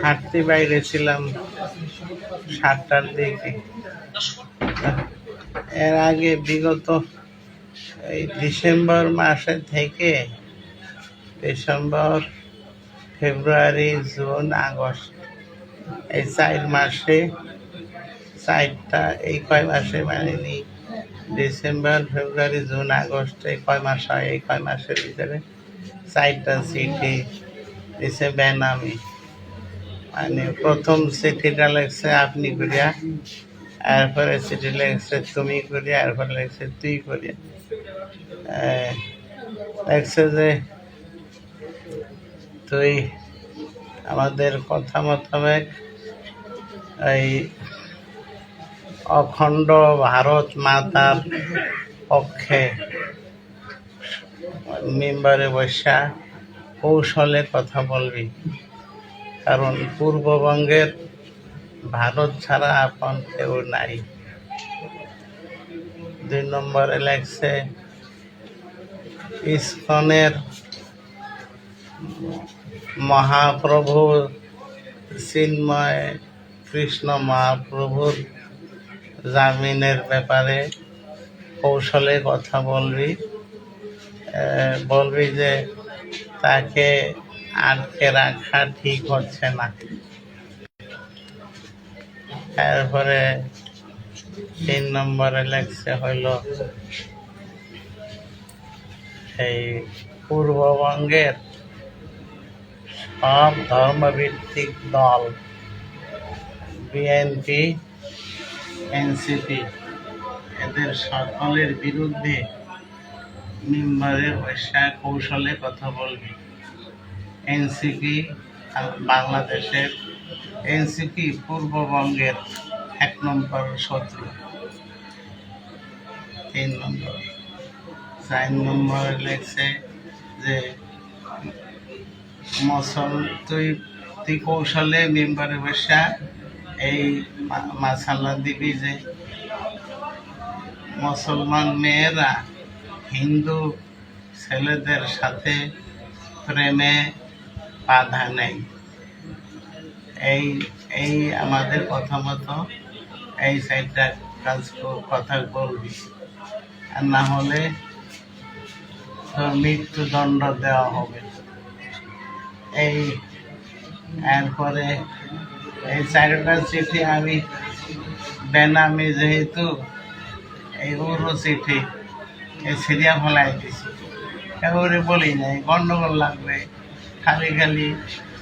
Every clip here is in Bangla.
হাঁটতে বাইরে ছিলাম 7টার দিকে। এর আগে বিগত এই ডিসেম্বর মাসে থেকে ডিসেম্বর, ফেব্রুয়ারি, জুন, আগস্ট এই 4 মাসে এই কয় মাসে মানেনি ডিসেম্বর, ফেব্রুয়ারি, জুন, আগস্ট এই কয় মাস হয়, এই কয় মাসের ভিতরে 4টা চিঠি দিছে বেনামি। মানে প্রথম চিঠিটা লেগছে আপনি করিয়া, এরপরে চিঠি লেগছে তুমি করিয়া, এরপরে লেগছে তুই করিয়া। লেগছে যে তুই আমাদের কথা মোতাবেক এই অখণ্ড ভারত মাতার পক্ষে মেম্বারে বসা কৌশলে কথা বলবি, কারণ পূর্ববঙ্গের ভারত ছাড়া আপন কেউ নাই। 2 নম্বরে লেগছে ইস্কনের মহাপ্রভু চিন্ময় কৃষ্ণ মহাপ্রভুর জামিনের ব্যাপারে কৌশলে কথা বলবি, বলবি যে তাকে আটকে রাখা ঠিক হচ্ছে না। এরপরে 3 নম্বরে লেগছে হইল এই পূর্ববঙ্গের সব ধর্মভিত্তিক দল বিএনপি, এনসিপি এদের সকলের বিরুদ্ধে মেম্বারে বসা কৌশলে কথা বলবি। এনসিপি বাংলাদেশের, এনসিপি পূর্ববঙ্গের 1 নম্বর শত্রু। 3 নম্বর। 4 নম্বরে লেগছে যে তুই কৌশলে মেম্বারে বসা এই মাসালা দিবি যে মুসলমান মেয়েরা হিন্দু ছেলেদের সাথে প্রেমে বাধা নেই। এই আমাদের কথা মতো এই 4টা কথা বলবি, আর না হলে তোর মৃত্যুদণ্ড দেওয়া হবে। এরপরে এই 4টা চিঠি আমি বেনামি, যেহেতু এই উড়ো চিঠি এই সিরিয়া ফেলাই দিছি, এবারে বলি নাই গন্ডগোল লাগবে, খালি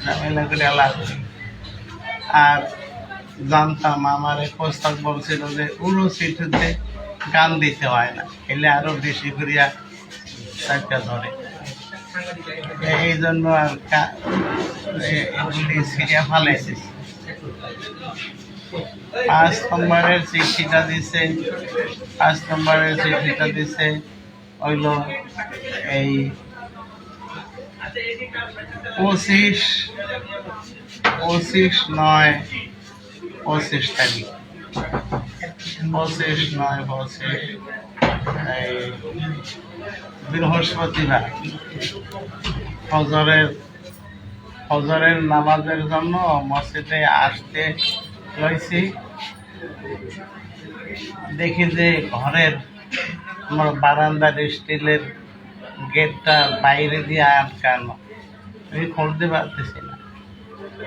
ঝামেলা করে লাগবে। আর জানতাম আমার প্রস্তাব বলছিল যে উড়ো চিঠিতে গান দিতে হয় না, এলে আরো বেশি করিয়া 4টা ধরে। এই জন্য আর এগুলি সিরিয়া ফেলাই দিছি। 5 নম্বরের চিঠিটা দিছে হইল এই 25/9/25 তারিখ, 25/9/25 এই বৃহস্পতিবার ফজরের নামাজের জন্য মসজিদে আসতে লইছি। দেখি যে ঘরের আমার বারান্দার স্টিলের গেটটা বাইরে দিয়ে আটকানো, আমি খুলতে পারতেছি না।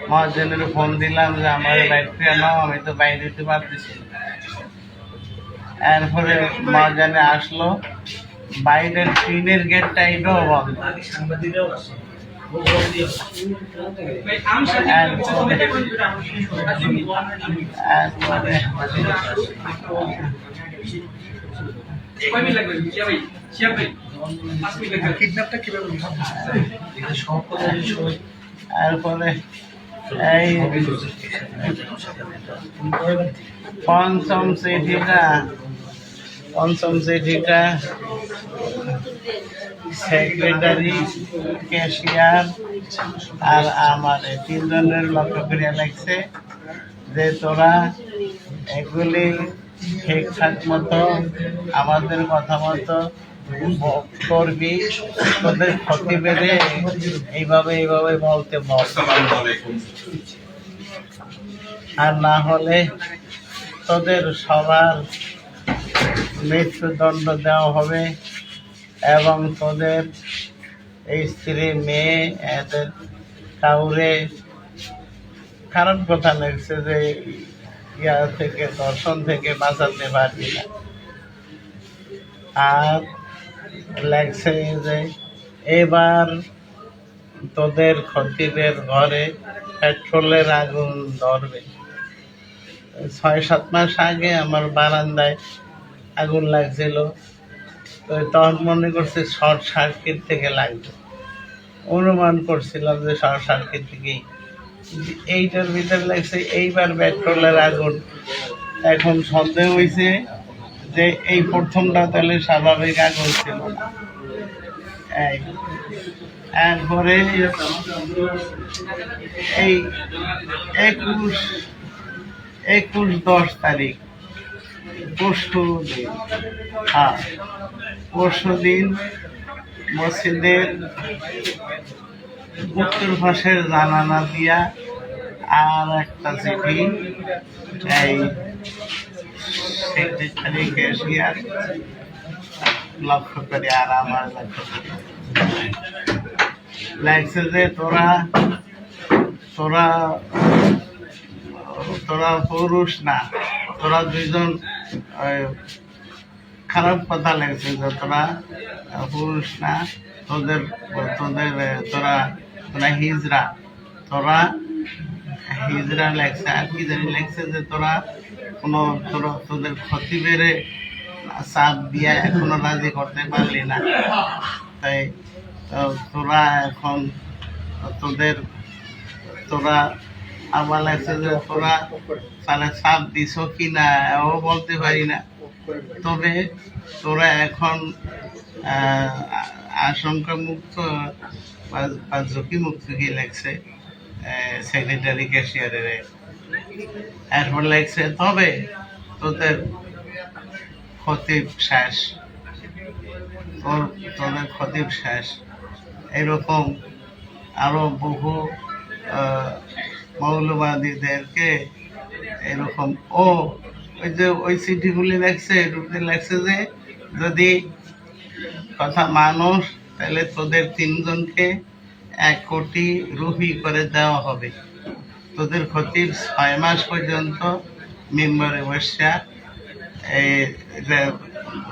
মহাজনের ফোন দিলাম যে আমার বাইরে নাও, আমি তো বাইরে দিতে পারতেছি না। এরপরে মহাজনে আসলো, বাইরের টিনের গেটটা এটাও বন্ধ। এরপরে এই পঞ্চম চিঠিটা সেক্রেটারি, ক্যাশিয়ার আর আমার 3 জনের লক্ষ্য করিয়া লাগছে যে তোরা এগুলি ঠিকঠাক মতো আমাদের কথা মতো করবি, তোদের ক্ষতি বেড়ে এইভাবে এইভাবে বলতে বল, আর না হলে তোদের সবার মৃত্যুদণ্ড দেওয়া হবে এবং তোদের স্ত্রী মেয়ে এদের কাউরে খারাপ কথা লাগছে যে ইয়া থেকে দর্শন থেকে বাঁচাতে পারবি না। আর লাগছে যে এবার তোদের খতিবের ঘরে পেট্রোলের আগুন ধরবে। 6-7 মাস আগে আমার বারান্দায় আগুন লাগছিল, তো তখন মনে করছে শর্ট সার্কিট থেকে লাগবে, অনুমান করছিলাম যে শর্ট সার্কিট থেকেই। এইটার ভিতরে লাগছে এইবার পেট্রোলের আগুন। এখন সন্দেহ হয়েছে যে এই প্রথমটা তাহলে স্বাভাবিক আগুন ছিল না। এরপরে এই 21-10 তারিখ পরশু দিন, পরশু দিন মসজিদের উত্তর পাশের জানালা দিয়া আর একটা চিঠি এই সেক্রেটারি ক্যাশিয়ার লক্ষ্য করে, আর আমার লক্ষ্য করে লাগছে যে তোরা তোরা তোরা পুরুষ না, তোরা দুইজন খারাপ কথা লাগছে যে তোরা পুরুষ না, তোদের তোদের তোরা তোরা হিজড়া, তোরা হিজড়া লাগছে। আর কি জানি লাগছে যে তোরা কোনো তোদের ক্ষতি বেড়ে চাপ দিয়া এখনো রাজি করতে পারলি না, তাই তোরা এখন তোরা আবার লাগছে যে তোরা তাহলে চাপ দিছ কি না ও বলতে পারি না, তবে তোরা এখন আশঙ্কা মুক্ত বা ঝুঁকি মুক্ত কি লাগছে সেক্রেটারি ক্যাশিয়ারের। এরপর লাগছে তবে তোদের খতিব শেষ, তোদের খতিব শেষ। এরকম আরো বহু মৌলবাদীদেরকে এরকম ওই যে ওই চিঠিগুলি লাগছে লাগছে যে যদি কথা মানুষ তাহলে তোদের 3 জনকে 1 কোটি রুপি করে দেওয়া হবে। তোদের খতিব 6 মাস পর্যন্ত মেম্বারে বসা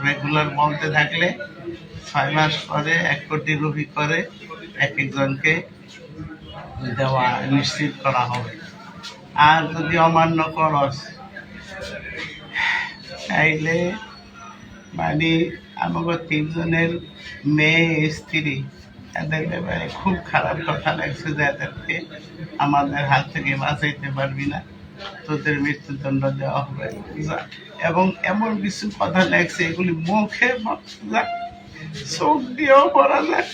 রেগুলার বলতে থাকলে 6 মাস পরে 1 কোটি রুপি করে এক একজনকে দেওয়া নিশ্চিত করা হবে। আর যদি অমান্য করস তাইলে মানে আমাকে 3 জনের মেয়ে স্ত্রী এদের ব্যাপারে খুব খারাপ কথা লাগছে যে এদেরকে আমাদের হাত থেকে বাঁচাইতে পারবি না, তোদের মৃত্যুদণ্ড দেওয়া হবে। এবং এমন কিছু কথা লাগছে এগুলি মুখে চোখ দিয়েও পড়া যায়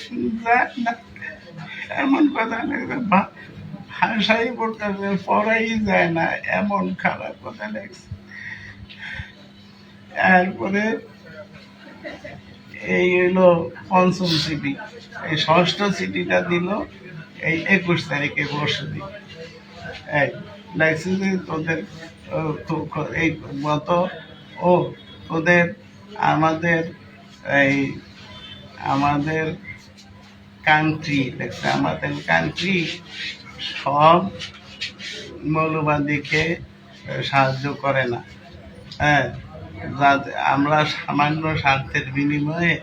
না, এমন কথা লাগছে ভাষাই পড়াই যায় না, এমন খারাপ কথা লাগছে। এরপরে এই হলো 5ম চিঠি, এই 6ষ্ঠ চিঠিটা দিল এই 21 তারিখে পরশু দিন। এই লাগছে যে তোদের এই মতো তোদের আমাদের আমাদের কান্ট্রি দেখছে, আমাদের কান্ট্রি সব মৌলবাদীকে সাহায্য করে না। হ্যাঁ, আমরা সামান্য স্বার্থের বিনিময়ে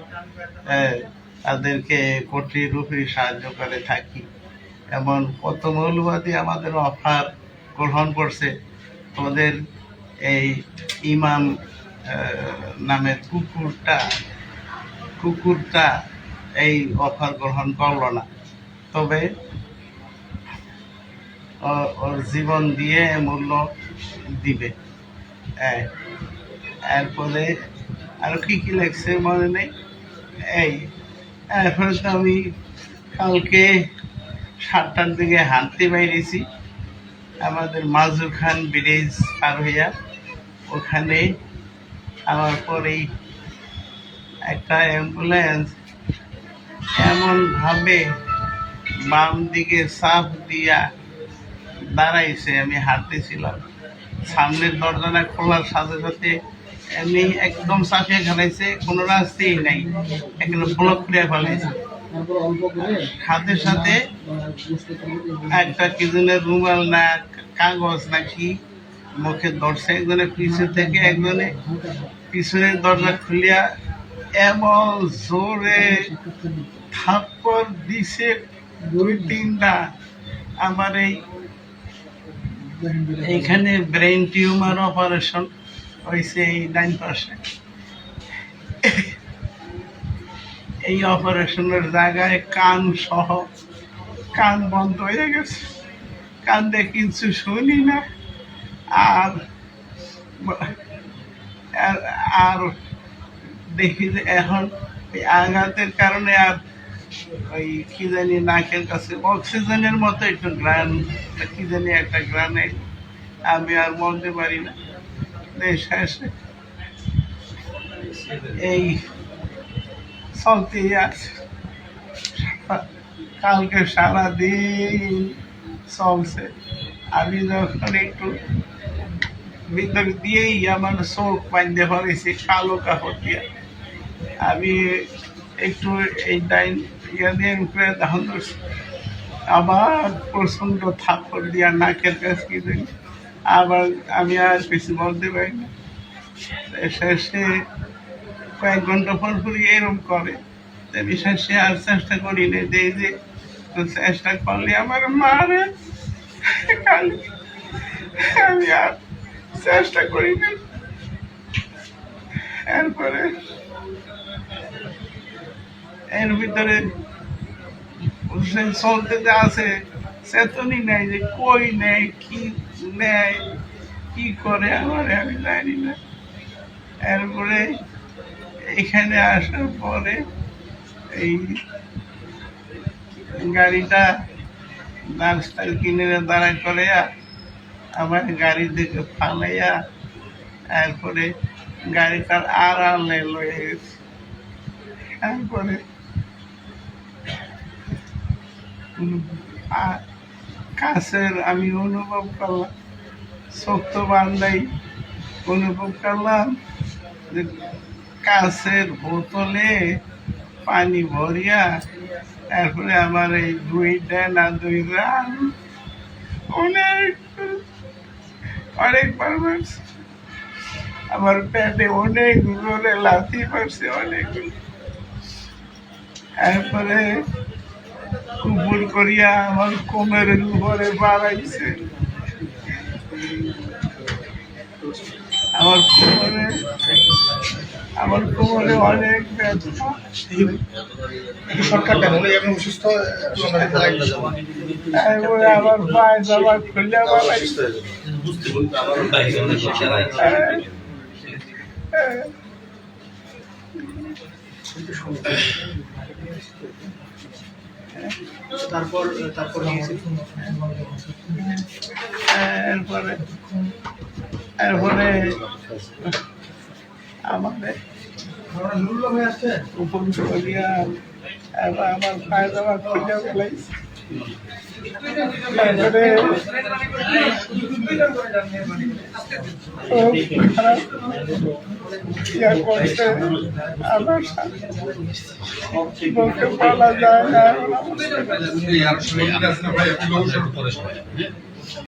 তাদেরকে কোটি রুপি সাহায্য করে থাকি। এমন কত মৌলবাদী আমাদের অফার গ্রহণ করছে, তোদের এই ইমাম নামের কুকুরটা এই অফার গ্রহণ করলো না, তবে ওর জীবন দিয়ে মূল্য দিবে। এরপরে আরো কি কি লাগছে মনে নেই। এরপরে তো আমি কালকে 7টার দিকে হাঁটতে বাইরেছি আমাদের মাজুর খান ব্রিজ পার হইয়া, ওখানে আমার পরেই একটা অ্যাম্বুলেন্স এমনভাবে বাম দিকে চাপ দিয়া দাঁড়াইছে, আমি হাঁটতেছিলাম, সামনের দরজাটা খোলার সাথে সাথে এমনি একদম চাপিয়ে খেলাইছে, কোনো রাস্তাই নাই, এখানে ব্লক করে ফেলাইছে। হাতের সাথে একটা কি জন্য রুমাল না কাগজ নাকি মুখে ধরছে, একজনের পিছু থেকে একজনে পিছনের দরজা খুলিয়া এমন জোরে থাপ্পড় দিছে 2-3টা। আমার এইখানে ব্রেন টিউমার অপারেশন হয়েছে এই ডাইন পাশে। এই অপারেশনের জায়গায় কান সহ কান বন্ধ হয়ে গেছে, কান দিয়ে কিছু শুনি না। আর আর দেখি যে এখন এই আঘাতের কারণে আর ওই কি জানি নাকের কাছে অক্সিজেনের মতো একটু গ্রান, কি জানি একটা গ্রানে আমি আর বলতে পারি না। শেষে এই চলতেই আছে, কালকে সারাদিন চলছে। আমি যখন একটু ভিতর দিয়েই আমার চোখ বাঁধতে পারেছি কালো কাপড় দিয়ে, আমি একটু এই ডাইন ইয়ে দিয়ে উপরে তখন আবার প্রচণ্ড থাপ্পড় দিয়া নাকের কাছে কি দিই, আবার আমি আর কিছু বলতে পারি না। শেষে কয়েক ঘন্টা পর পরই এরকম করে, আমি শেষে আর চেষ্টা করি না, এই যে চেষ্টা করলে আমার মারে, আমি আর চেষ্টা করি না। এরপরে এর ভিতরে চলতে আছে, চেতনই নেই যে কই নেই, কি নেয়, কি করে আমার আমি জানি না। এরপরে এখানে আসার পরে এই গাড়িটা রাস্তায় কিনে দাঁড়া করে আমার গাড়ি থেকে ফালাইয়া এরপরে গাড়িটার আড়ালে লয়ে গেছে। তারপরে কাছের আমি অনুভব করলাম, শক্ত বান্ধাই অনুভব করলাম যে কাছের বোতলে পানি ভরিয়া তারপরে আমার এই 2টা না 2 রান অনেকবার মারছে, আমার পেটে অনেক জোরে লাথি মারছে অনেক। তারপরে কুপুর করিয়া আমার কোমরের উপরে বাড়াইছে, আমার কোমরে অনেক ব্যথা। সরকার অসুস্থ, তারপরে আমার পায়ে জামা খুলে বাড়াইছে। এরপরে আমাদের উপর করিয়া আমার পায়ে জামা খুলে ফেলাইছে। খারাপ ইয়া করছে আমার সাথে, বলা যায় না।